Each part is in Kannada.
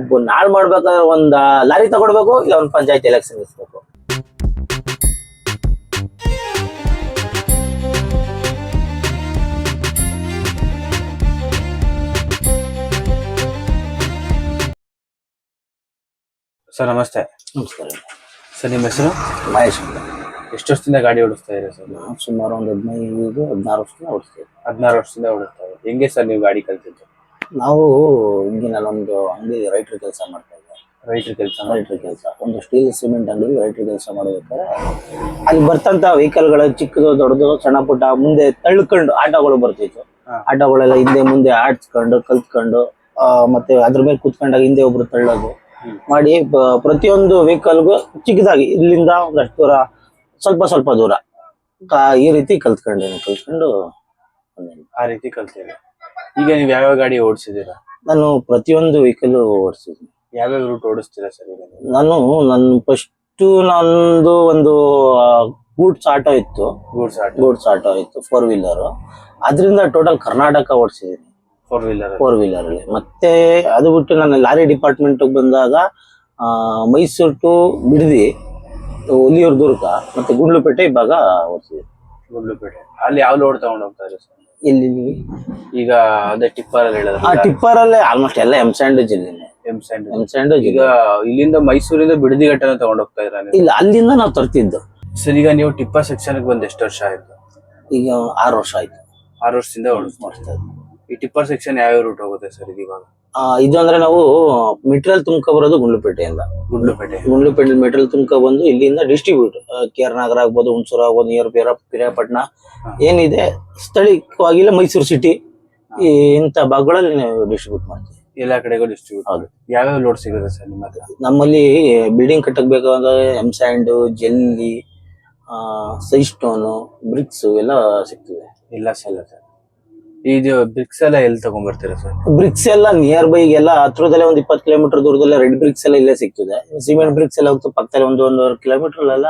ಒಬ್ಬ ನಾಳ್ ಮಾಡ್ಬೇಕಾದ್ರೆ ಒಂದ್ ಲಾರಿ ತಗೊಡ್ಬೇಕು, ಇಲ್ಲ ಒಂದ್ ಪಂಚಾಯತ್ ಎಲೆಕ್ಷನ್ ಇಸ್ಬೇಕು. ಸರ್ ನಮಸ್ತೆ. ನಮಸ್ಕಾರ. ಸರ್ ನಿಮ್ಮ ಹೆಸರು? ಮಹೇಶ್ ಅಂತ. ಎಷ್ಟು ವರ್ಷದಿಂದ ಗಾಡಿ ಓಡಿಸ್ತಾ ಇದ್ದೀರಾ ಸರ್? ನಾವು ಸುಮಾರು ಒಂದು 15-16 ವರ್ಷದಿಂದ ಓಡಿಸ್ತೀವಿ. 16 ವರ್ಷದಿಂದ ಓಡಿಸ್ತಾ ಇದ್ದೀರಾ. ಹೆಂಗೆ ಸರ್ ನೀವು ಗಾಡಿ ಕಲ್ತಿದ್ದು? ನಾವು ಹಿಂಗೆ ನಾನೊಂದು ಅಂಗಡಿ ರೈತರ ಕೆಲಸ ಮಾಡ್ತಾ ಇದ್ದೆ. ರೈತರ ಕೆಲಸ ಒಂದು ಸ್ಟೀಲ್ ಸಿಮೆಂಟ್ ಅಂಗಡಿ ರೈತರ ಕೆಲಸ ಮಾಡಬೇಕಾದ್ರೆ ಅಲ್ಲಿ ಬರ್ತಂತ ವೆಹಿಕಲ್ಗಳು ಚಿಕ್ಕದು ದೊಡ್ಡದು ಸಣ್ಣ ಪುಟ್ಟ ಮುಂದೆ ತಳ್ಕೊಂಡು ಆಟೋಗಳು ಬರ್ತಿತ್ತು. ಆಟೋಗಳೆಲ್ಲ ಹಿಂದೆ ಮುಂದೆ ಆಡ್ಸ್ಕೊಂಡು ಕಲ್ತ್ಕೊಂಡು ಮತ್ತೆ ಅದ್ರ ಮೇಲೆ ಕುತ್ಕೊಂಡಾಗ ಹಿಂದೆ ಒಬ್ರು ತಳ್ಳೋದು ಮಾಡಿ ಪ್ರತಿಯೊಂದು ವೆಹಿಕಲ್ಗೂ ಚಿಕ್ಕದಾಗಿ ಇಲ್ಲಿಂದ ಒಂದಷ್ಟು ದೂರ ಸ್ವಲ್ಪ ದೂರ ಈ ರೀತಿ ಕಲ್ತ್ಕೊಂಡು ಆ ರೀತಿ ಕಲ್ತಿದ್ದೀರಾ. ಈಗ ನೀವು ಯಾವ್ಯಾವ ಗಾಡಿ ಓಡಿಸಿದ್ದೀರಾ? ನಾನು ಪ್ರತಿಯೊಂದು ವೆಹಿಕಲ್ ಓಡಿಸಿದ್ದೀನಿ. ಯಾವ್ಯಾವ ರೂಟ್ ಓಡಿಸ್ತೀರಾ ಸರ್ ಈಗ? ನಾನು ಫಸ್ಟ್ ನಂದು ಒಂದು ಗೂಡ್ಸ್ ಆಟೋ ಇತ್ತು. ಗೂಡ್ಸ್ ಆಟೋ ಇತ್ತು 4 ವೀಲರ್. ಅದರಿಂದ ಟೋಟಲ್ ಕರ್ನಾಟಕ ಓಡಿಸಿದ್ದೀನಿ 4 ವೀಲರ್ ಅಲ್ಲಿ. ಮತ್ತೆ ಅದು ಬಿಟ್ಟು ನಾನು ಲಾರಿ ಡಿಪಾರ್ಟ್ಮೆಂಟ್ ಬಂದಾಗ ಮೈಸೂರು ಟು ಬಿಡದಿ, ಹುಲಿಯೂರು ದುರ್ಗ ಮತ್ತೆ ಗುಂಡ್ಲುಪೇಟೆ ಇವಾಗ ಓಡಿಸಿದ್ದೀನಿ. ಗುಂಡ್ಲುಪೇಟೆ ಅಲ್ಲಿ ಯಾವ ಲೋಡ್ ತಗೊಂಡ್ ಹೋಗ್ತಾ ಇದ್ದಾರೆ ಸರ್? ಇಲ್ಲಿ ಈಗ ಅದೇ ಟಿಪ್ಪರ್ ಅಲ್ಲಿ ಹೇಳಿದ್ರೆ ಆ ಟಿಪ್ಪರ್ ಅಲ್ಲೇ ಆಲ್ಮೋಸ್ಟ್ ಎಲ್ಲ ಎಮ್ಸ್ಯಾಂಡ್ ಜಿಲ್ಲೆನೆ. ಈಗ ಇಲ್ಲಿಂದ ಮೈಸೂರಿಂದ ಬಿಡದಿ ಘಟ್ಟನ ತಗೊಂಡ್ ಹೋಗ್ತಾ ಇದ್ರ? ಇಲ್ಲ, ಅಲ್ಲಿಂದ ನಾವು ತರ್ತಿದ್ದು. ಸರ್ ಈಗ ನೀವು ಟಿಪ್ಪರ್ ಸೆಕ್ಷನ್ ಬಂದ್ ಎಷ್ಟು ವರ್ಷ ಆಯ್ತು? ಈಗ 6 ವರ್ಷ ಆಯ್ತು. 6 ವರ್ಷದಿಂದ ಓಡಿಸ್ತಾ ಇದ್ದೀವಿ. ಈ ಟಿಪ್ಪರ್ ಸೆಕ್ಷನ್ ಯಾವ್ಯಾವ ರೂಟ್ ಹೋಗುತ್ತೆ ಸರ್ ಇವಾಗ? ಇದು ಅಂದ್ರೆ ನಾವು ಮೆಟೀರಿಯಲ್ ತುಂಬ್ಕೊ ಬರೋದು ಗುಂಡ್ಲುಪೇಟೆಯಿಂದ. ಗುಂಡ್ಲುಪೇಟೆ ಮೆಟೀರಿಯಲ್ ತುಂಬ್ಕೊ ಬಂದು ಇಲ್ಲಿಂದ ಡಿಸ್ಟ್ರಿಬ್ಯೂಟ್ KR ನಗರ ಆಗ್ಬೋದು, ಹುಣಸೂರು ಆಗ್ಬೋದು, ನಿಯರ್ ಪಿರಿಯಾಪಟ್ಟಣ ಏನಿದೆ ಸ್ಥಳೀಯವಾಗಿಲ್ಲ ಮೈಸೂರು ಸಿಟಿ ಇಂಥ ಭಾಗಗಳಲ್ಲಿ ನಾವು ಡಿಸ್ಟ್ರಿಬ್ಯೂಟ್ ಮಾಡ್ತೀವಿ. ಎಲ್ಲಾ ಕಡೆಗೂ ಡಿಸ್ಟ್ರಿಬ್ಯೂಟ್. ಹೌದು. ಯಾವ್ಯಾವ ಲೋಡ್ ಸಿಗುತ್ತೆ ಸರ್ ನಿಮ್ಮ ಹತ್ರ? ನಮ್ಮಲ್ಲಿ ಬಿಲ್ಡಿಂಗ್ ಕಟ್ಟಕ್ ಬೇಕಾದ್ರೆ ಎಮ್ಸ್ಯಾಂಡ್, ಜೆಲ್ಲಿ, ಸೈಡ್ ಸ್ಟೋನು, ಬ್ರಿಕ್ಸ್ ಎಲ್ಲ ಸಿಗ್ತದೆ. ಎಲ್ಲ ಸರ್ ಇದು ಬ್ರಿಕ್ಸ್ ಎಲ್ಲ ಎಲ್ಲಿ ತಗೊಂಡ್ಬರ್ತೀರಾ ಸರ್? ಬ್ರಿಕ್ಸ್ ಎಲ್ಲ ನಿಯರ್ ಬೈ ಎಲ್ಲ ಹತ್ರದಲ್ಲೇ ಒಂದು 20 ಕಿಲೋಮೀಟರ್ ದೂರದಲ್ಲೇ ರೆಡ್ ಬ್ರಿಕ್ಸ್ ಎಲ್ಲ ಇಲ್ಲೇ ಸಿಗ್ತದೆ. ಸಿಮೆಂಟ್ ಬ್ರಿಕ್ಸ್ ಎಲ್ಲ ಹೋಗ್ತದೆ ಪಕ್ಕದಲ್ಲಿ 1-1.5 ಕಿಲೋಮೀಟರ್ ಎಲ್ಲ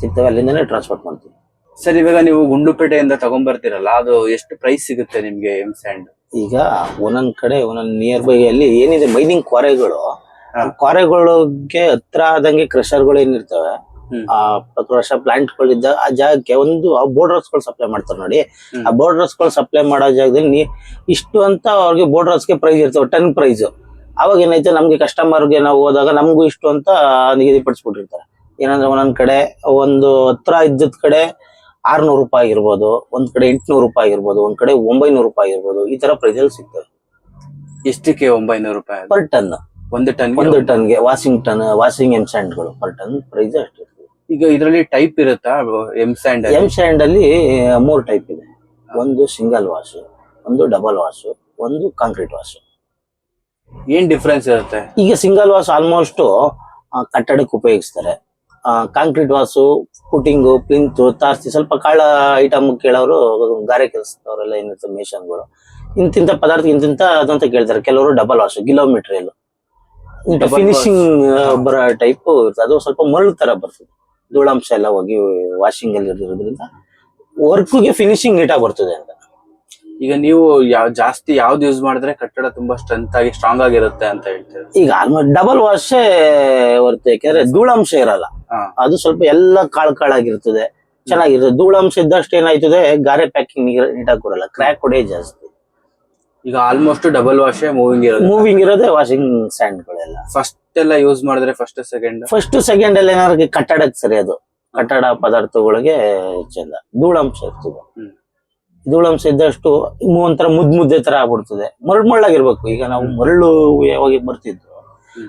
ಸಿಗ್ತವೆ. ಅಲ್ಲಿಂದನೇ ಟ್ರಾನ್ಸ್ಪೋರ್ಟ್ ಮಾಡ್ತೀವಿ. ಸರ್ ಇವಾಗ ನೀವು ಗುಂಡ್ಲುಪೇಟೆಯಿಂದ ತಗೊಂಡ್ಬರ್ತೀರಲ್ಲ, ಅದು ಎಷ್ಟು ಪ್ರೈಸ್ ಸಿಗುತ್ತೆ ನಿಮ್ಗೆ ಎಮ್ ಸ್ಯಾಂಡ್? ಈಗ ಒಂದೊಂದ್ ಕಡೆ ಒಂದೊಂದ್ ನಿಯರ್ ಬೈ ಅಲ್ಲಿ ಏನಿದೆ ಮೈನಿಂಗ್ ಕ್ವಾರೆಗಳಿಗೆ ಹತ್ರ ಆದಂಗೆ ಕ್ರಷರ್ಗಳು ಏನಿರ್ತವೆ, ಆ ಕ್ರಷ ಪ್ಲಾಂಟ್ ಗಳಿದ್ದ ಆ ಜಾಗಕ್ಕೆ ಒಂದು ಬೋರ್ಡರ್ಸ್ ಗಳು ಸಪ್ಲೈ ಮಾಡ್ತಾರೆ ನೋಡಿ. ಆ ಬೋರ್ಡರ್ಸ್ ಗಳು ಸಪ್ಲೈ ಮಾಡೋ ಜಾಗದಲ್ಲಿ ಇಷ್ಟು ಅಂತ ಅವ್ರಿಗೆ ಬೋರ್ಡರ್ಸ್ಗೆ ಪ್ರೈಸ್ ಇರ್ತವೆ, ಟನ್ ಪ್ರೈಸ್. ಅವಾಗ ಏನೈತೆ ನಮ್ಗೆ ಕಸ್ಟಮರ್ಗೆ ನಾವು ಹೋದಾಗ ನಮಗೂ ಇಷ್ಟು ಅಂತ ನಿಗದಿಪಡಿಸ್ಬಿಟ್ಟಿರ್ತಾರೆ. ಏನಂದ್ರೆ ಒಂದೊಂದ್ ಕಡೆ ಒಂದು ಹತ್ರ ಇದ್ದದ್ ಕಡೆ 600 ರೂಪಾಯಿ ಆಗಿರ್ಬೋದು, ಒಂದ್ ಕಡೆ 800 ರೂಪಾಯಿ ಆಗಿರ್ಬೋದು, ಒಂದ್ ಕಡೆ 900 ರೂಪಾಯಿ ಆಗಿರ್ಬೋದು. ಈ ತರ ಪ್ರೈಸ್ ಅಲ್ಲಿ ಸಿಗ್ತವೆ. ಎಷ್ಟಕ್ಕೆ 900 ರೂಪಾಯಿ ಪರ್ ಟನ್? ಒಂದು ಟನ್ಗೆ ವಾಷಿಂಗ್ ಎಮ್ ಸ್ಯಾಂಡ್ಗಳು ಪರ್ ಟನ್ ಪ್ರೈಸ್ ಅಷ್ಟು. ಈಗ ಇದರಲ್ಲಿ ಟೈಪ್ ಇರುತ್ತಾ ಎಮ್ ಸ್ಯಾಂಡ್? ಎಮ್ ಸ್ಯಾಂಡ್ ಅಲ್ಲಿ 3 ಟೈಪ್ ಇದೆ. ಒಂದು ಸಿಂಗಲ್ ವಾಶ್, ಒಂದು ಡಬಲ್ ವಾಶ್, ಒಂದು ಕಾಂಕ್ರೀಟ್ ವಾಶ್. ಏನ್ ಡಿಫ್ರೆನ್ಸ್ ಇರುತ್ತೆ? ಈಗ ಸಿಂಗಲ್ ವಾಶ್ ಆಲ್ಮೋಸ್ಟ್ ಕಟ್ಟಡಕ್ಕೆ ಉಪಯೋಗಿಸ್ತಾರೆ. ಕಾಂಕ್ರೀಟ್ ವಾಶು ಫುಟಿಂಗು, ಪ್ಲಿಂತ್, ತಾರ್ಸಿ, ಸ್ವಲ್ಪ ಕಾಳ ಐಟಮ್ ಕೇಳೋರು ಗಾರೆ ಕೆಲಸದವರೆಲ್ಲ ಏನಿರ್ತದೆ ಮೇಷನ್ಗಳು ಇಂತಿಂತ ಪದಾರ್ಥ ಇಂತಿಂತ ಅದಂತ ಕೇಳ್ತಾರೆ. ಕೆಲವರು ಡಬಲ್ ವಾಶ್ ಕಿಲೋಮೀಟರ್ ಫಿನಿಶಿಂಗ್ ಬರೋ ಟೈಪ್ ಇರ್ತದೆ. ಅದು ಸ್ವಲ್ಪ ಮರಳು ತರ ಬರ್ತದೆ, ಧೂಳಾಂಶ ಎಲ್ಲ ಹೋಗಿ ವಾಷಿಂಗ್ ಅಲ್ಲಿ ಇರೋದ್ರಿಂದ ವರ್ಕ್ಗೆ ಫಿನಿಶಿಂಗ್ ನೀಟಾಗಿ ಬರ್ತದೆ ಅಂತ. ಈಗ ನೀವು ಜಾಸ್ತಿ ಯಾವ್ದು ಯೂಸ್ ಮಾಡಿದ್ರೆ ಕಟ್ಟಡ ತುಂಬಾ ಸ್ಟ್ರಾಂಗ್ ಆಗಿರುತ್ತೆ ಅಂತ ಹೇಳ್ತೀವಿ? ಈಗ ಆಲ್ಮೋಸ್ಟ್ ಡಬಲ್ ವಾಶೇ ಬರುತ್ತೆ, ಯಾಕಂದ್ರೆ ಧೂಳಾಂಶ ಇರಲ್ಲ. ಅದು ಸ್ವಲ್ಪ ಎಲ್ಲ ಕಾಳಾಗಿರ್ತದೆ, ಚೆನ್ನಾಗಿರ್ತದೆ. ಧೂಳಾಂಶ ಇದ್ದಷ್ಟು ಏನಾಯ್ತದೆ ಗಾರೆ ಪ್ಯಾಕಿಂಗ್ ನೀಟಾಗಿ ಬರಲ್ಲ, ಕ್ರ್ಯಾಕ್ ಹೊಡೆ ಜಾಸ್ತಿ. ಈಗ ಆಲ್ಮೋಸ್ಟ್ ಡಬಲ್ ವಾಶ್ ಮೂವಿಂಗ್ ಇರೋದೇ ವಾಷಿಂಗ್ ಸ್ಟ್ಯಾಂಡ್ ಗಳೆಲ್ಲ. ಫಸ್ಟ್ ಎಲ್ಲ ಯೂಸ್ ಮಾಡಿದ್ರೆ ಫಸ್ಟ್ ಸೆಕೆಂಡ್ ಅಲ್ಲಿ ಏನಾದ್ರು ಕಟ್ಟಡಕ್ಕೆ ಸರಿ, ಅದು ಕಟ್ಟಡ ಪದಾರ್ಥಗಳಿಗೆ ಚಂದ. ಧೂಳಾಂಶ ಇರ್ತದೆ, ಧೂಳಾಂಶ ಇದ್ದಷ್ಟು ಒಂಥರ ಮುದ್ದೆ ತರ ಆಗ್ಬಿಡ್ತದೆ, ಮಳ್ಳಾಗಿರ್ಬೇಕು. ಈಗ ನಾವು ಮರಳು ಯಾವಾಗ ಬರ್ತಿದ್ರು,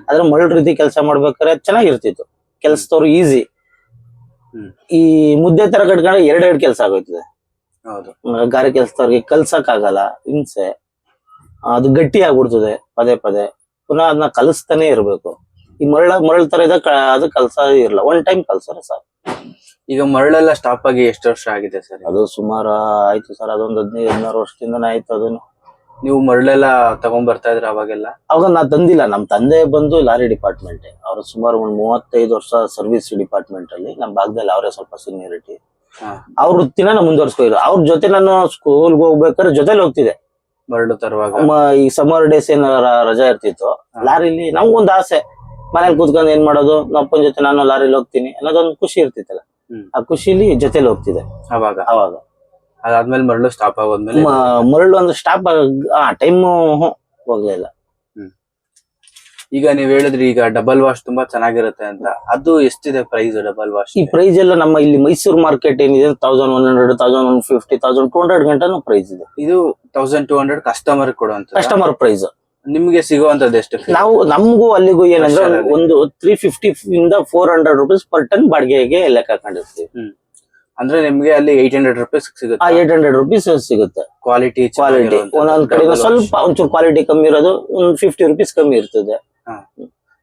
ಅದ್ರ ಮರಳು ರೀತಿ ಕೆಲಸ ಮಾಡ್ಬೇಕಾದ್ರೆ ಚೆನ್ನಾಗಿರ್ತಿತ್ತು, ಕೆಲ್ಸದವ್ರು ಈಸಿ. ಈ ಮುದ್ದೆ ತರ ಕಟ್ಕೊಂಡ್ರೆ 2 ಕೆಲಸ ಆಗೋಯ್ತದೆ. ಹೌದು, ಗಾರೆ ಕೆಲ್ಸದವ್ರಿಗೆ ಕಲ್ಸಕ್ ಆಗಲ್ಲ, ಹಿಂಸೆ. ಅದು ಗಟ್ಟಿ ಆಗ್ಬಿಡ್ತದೆ ಪದೇ ಪುನಃ ಅದನ್ನ ಕಲಿಸ್ತಾನೆ ಇರ್ಬೇಕು. ಈ ಮರಳು ತರ ಇದೆ, ಅದು ಕಲ್ಸ ಇರಲ್ಲ, ಒನ್ ಟೈಮ್ ಕಲ್ಸರ ಸಾಕು. ಈಗ ಮರಳೆಲ್ಲ ಸ್ಟಾಪ್ ಆಗಿ ಎಷ್ಟು ವರ್ಷ ಆಗಿದೆ ಸರ್? ಅದು ಸುಮಾರು ಆಯ್ತು ಸರ್, ಅದೊಂದು 15-16 ವರ್ಷದಿಂದನೇ ಆಯ್ತು. ಅದನ್ನು ನೀವು ಮರಳೆಲ್ಲ ತಗೊಂಡ್ ಬರ್ತಾ ಇದ್ರ ಅವಾಗೆಲ್ಲ? ಅವಾಗ ನಾ ತಂದಿಲ್ಲ, ನಮ್ ತಂದೆ ಬಂದು ಲಾರಿ ಡಿಪಾರ್ಟ್ಮೆಂಟ್. ಅವ್ರು ಸುಮಾರು 35 ವರ್ಷ ಸರ್ವಿಸ್ ಡಿಪಾರ್ಟ್ಮೆಂಟ್ ಅಲ್ಲಿ. ನಮ್ ಭಾಗದಲ್ಲಿ ಅವರೇ ಸ್ವಲ್ಪ ಸೀನಿಯರಿಟಿ. ಅವ್ರ ವೃತ್ತಿನ ನಾ ಮುಂದುವರ್ಸ್ಕೊಯ್ರು. ಅವ್ರ ಜೊತೆ ನಾನು ಸ್ಕೂಲ್ಗೆ ಹೋಗ್ಬೇಕಾದ್ರೆ ಜೊತೆಲಿ ಹೋಗ್ತಿದ್ದೆ. ಮರಳು ತರುವಾಗ ಈ ಸಮ್ಮರ್ ಡೇಸ್ ಏನ ರಜಾ ಇರ್ತಿತ್ತು, ಲಾರಿಲಿ ನಮ್ಗೊಂದು ಆಸೆ, ಮನೇಲಿ ಕೂತ್ಕೊಂಡು ಏನ್ ಮಾಡೋದು, ನಮ್ಮ ಅಪ್ಪನ ಜೊತೆ ನಾನು ಲಾರಿಲಿ ಹೋಗ್ತೀನಿ ಅನ್ನೋದೊಂದು ಖುಷಿ ಇರ್ತಿತ್ತಲ್ಲ. ಆ ಖುಷಿಲಿ ಜೊತೆಲಿ ಹೋಗ್ತಿದೆ ಅವಾಗ. ಅವಾಗ ಅದಾದ್ಮೇಲೆ ಮರಳು ಸ್ಟಾಪ್ ಆಗೋದ್ಮೇಲೆ ಮರಳು ಒಂದು ಸ್ಟಾಪ್ ಟೈಮ್ ಹೋಗ್ಲಿಲ್ಲ. ಈಗ ನೀವ್ ಹೇಳಿದ್ರಿ ಈಗ ಡಬಲ್ ವಾಶ್ ತುಂಬಾ ಚೆನ್ನಾಗಿರುತ್ತೆ ಅಂತ, ಅದು ಎಷ್ಟಿದೆ ಪ್ರೈಸ್ ಡಬಲ್ ವಾಶ್? ಈ ಪ್ರೈಸ್ ಎಲ್ಲ ನಮ್ಮ ಇಲ್ಲಿ ಮೈಸೂರು ಮಾರ್ಕೆಟ್ ಏನಿದೆ 1100, 1150, 1200 ಗಂಟನೂ ಪ್ರೈಸ್ ಇದೆ. ಇದು 1200 ಕಸ್ಟಮರ್ ಕೊಡುವಂತ ಕಸ್ಟಮರ್ ಪ್ರೈಸ್. ನಿಮ್ಗೆ ಸಿಗುವಂತದ್ದು ಎಷ್ಟು? ನಾವು ನಮಗೂ ಅಲ್ಲಿಗೂ ಏನಂದ್ರೆ ಒಂದು 350 ಇಂದ 400 ರೂಪೀಸ್ ಪರ್ ಟನ್ ಬಾಡಿಗೆಗೆ ಲೆಕ್ಕ ಹಾಕೊಂಡಿರ್ತೀವಿ. ಅಂದ್ರೆ ನಿಮ್ಗೆ ಅಲ್ಲಿ 800 ರೂಪೀಸ್ ಸಿಗುತ್ತೆ. 800 ರೂಪೀಸ್ ಸಿಗುತ್ತೆ. ಕ್ವಾಲಿಟಿ ಒಂದೊಂದ್ ಕಡೆ ಸ್ವಲ್ಪ ಒಂಚೂರು ಕ್ವಾಲಿಟಿ ಕಮ್ಮಿ ಇರೋದು, ಒಂದು 50 ರೂಪೀಸ್ ಕಮ್ಮಿ ಇರ್ತದೆ.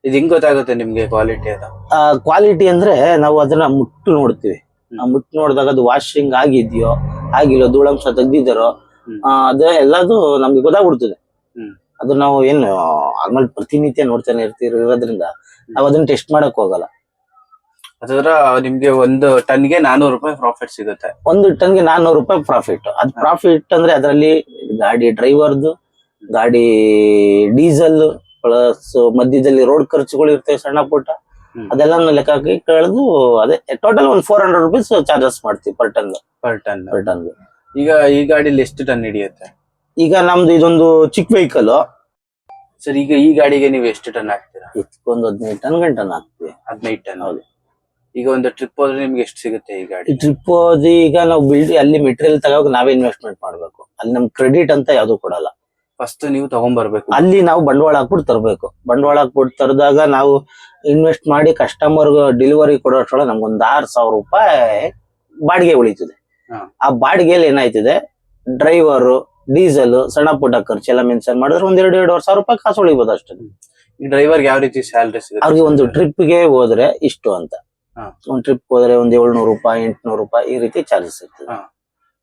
ಇದು ಹೆಂಗ್ ಗೊತ್ತಾಗುತ್ತೆ ನಿಮ್ಗೆ ಕ್ವಾಲಿಟಿ? ಅದು ಕ್ವಾಲಿಟಿ ಅಂದ್ರೆ ನಾವು ಅದನ್ನ ಮುಟ್ಟು ನೋಡ್ತೀವಿ. ಮುಟ್ಟು ನೋಡಿದಾಗ ಅದು ವಾಷಿಂಗ್ ಆಗಿದ್ಯೋ ಆಗಿಲ್ಲ, ಧೂಳಂಶ ತೆಗ್ದಿದ್ದಾರೋ ಅದೇ ಎಲ್ಲದು ನಮ್ಗೆ ಗೊತ್ತಾಗ್ಬಿಡ್ತದೆ. ಅದು ನಾವು ಏನು ಆಮೇಲೆ ಪ್ರತಿನಿತ್ಯ ನೋಡ್ತಾನೆ ಇರೋದ್ರಿಂದ ನಾವ್ ಅದನ್ನ ಟೆಸ್ಟ್ ಮಾಡಕ್ ಹೋಗಲ್ಲ. ಅದರ ನಿಮ್ಗೆ ಒಂದು ಟನ್ಗೆ 400 ರೂಪಾಯಿ ಪ್ರಾಫಿಟ್ ಸಿಗುತ್ತೆ. ಒಂದು ಟನ್ಗೆ 400 ರೂಪಾಯಿ ಪ್ರಾಫಿಟ್. ಅದ್ ಪ್ರಾಫಿಟ್ ಅಂದ್ರೆ ಅದರಲ್ಲಿ ಗಾಡಿ ಡ್ರೈವರ್ದು, ಗಾಡಿ ಡೀಸೆಲ್ ಪ್ಲಸ್ ಮಧ್ಯದಲ್ಲಿ ರೋಡ್ ಖರ್ಚುಗಳು ಇರ್ತವೆ ಸಣ್ಣ ಪುಟ್ಟ, ಅದೆಲ್ಲ ಲೆಕ್ಕ ಹಾಕಿ ಕಳೆದು ಅದೇ ಟೋಟಲ್ ಒಂದು 400 ರೂಪೀಸ್ ಚಾರ್ಜಸ್ ಮಾಡ್ತೀವಿ ಪರ್ ಟನ್. ಈಗ ಈ ಗಾಡಿಲಿ ಎಷ್ಟು ಟನ್ ಹಿಡಿಯುತ್ತೆ? ಈಗ ನಮ್ದು ಇದೊಂದು ಚಿಕ್ಕ ವೆಹಿಕಲ್ ಸರ್. ಈಗ ಈ ಗಾಡಿಗೆ ನೀವು ಎಷ್ಟು ಟನ್ ಹಾಕ್ತೀರಾ? ಒಂದು 15 ಟನ್ ಗಂಟೆ ಹಾಕ್ತಿವಿ. 15 ಟನ್. ಹೌದು. ಈಗ ಒಂದು ಟ್ರಿಪ್ ಹೋದ್ರೆ ನಿಮ್ಗೆ ಎಷ್ಟು ಸಿಗುತ್ತೆ ಈ ಗಾಡಿ? ಈ ಟ್ರಿಪ್ ಹೋದಿ ಈಗ ನಾವು ಅಲ್ಲಿ ಮೆಟೀರಿಯಲ್ ತಗೋವಾಗ ನಾವೇ ಇನ್ವೆಸ್ಟ್ಮೆಂಟ್ ಮಾಡ್ಬೇಕು. ಅಲ್ಲಿ ನಮ್ ಕ್ರೆಡಿಟ್ ಅಂತ ಯಾವ್ದು ಕೊಡಲ್ಲ. ಫಸ್ಟ್ ನೀವು ತಗೊಂಡ್ಬರ್ಬೇಕು. ಅಲ್ಲಿ ನಾವು ಬಂಡವಾಳ ಹಾಕ್ಬಿಟ್ಟು ತರಬೇಕು. ಬಂಡವಾಳ ಹಾಕ್ಬಿಟ್ಟು ತರದಾಗ ನಾವು ಇನ್ವೆಸ್ಟ್ ಮಾಡಿ ಕಸ್ಟಮರ್ ಡೆಲಿವರಿ ಕೊಡೋಷ್ಟ್ರೊಳಗೆ ನಮ್ಗೊಂದು 6000 ರೂಪಾಯಿ ಬಾಡಿಗೆ ಉಳಿತದೆ. ಆ ಬಾಡಿಗೆಯಲ್ಲಿ ಏನಾಯ್ತದೆ, ಡ್ರೈವರ್, ಡೀಸೆಲ್, ಸಣ್ಣ ಪುಟ್ಟ ಖರ್ಚು ಎಲ್ಲ ಮೆನ್ಷನ್ ಮಾಡಿದ್ರೆ 1-2 ಸಾವಿರ ರೂಪಾಯಿ ಕಾಸು ಉಳಿಬೋದು ಅಷ್ಟೇ. ಈ ಡ್ರೈವರ್ ಯಾವ ರೀತಿ ಸ್ಯಾಲರಿ ಸಿಗುತ್ತೆ ಅವ್ರಿಗೆ? ಒಂದು ಟ್ರಿಪ್ ಗೆ ಹೋದ್ರೆ ಇಷ್ಟು ಅಂತ, ಒಂದ್ ಟ್ರಿಪ್ ಹೋದ್ರೆ ಒಂದು 700 ರೂಪಾಯಿ 800 ರೂಪಾಯಿ ಈ ರೀತಿ ಚಾರ್ಜಸ್ ಇರ್ತದೆ.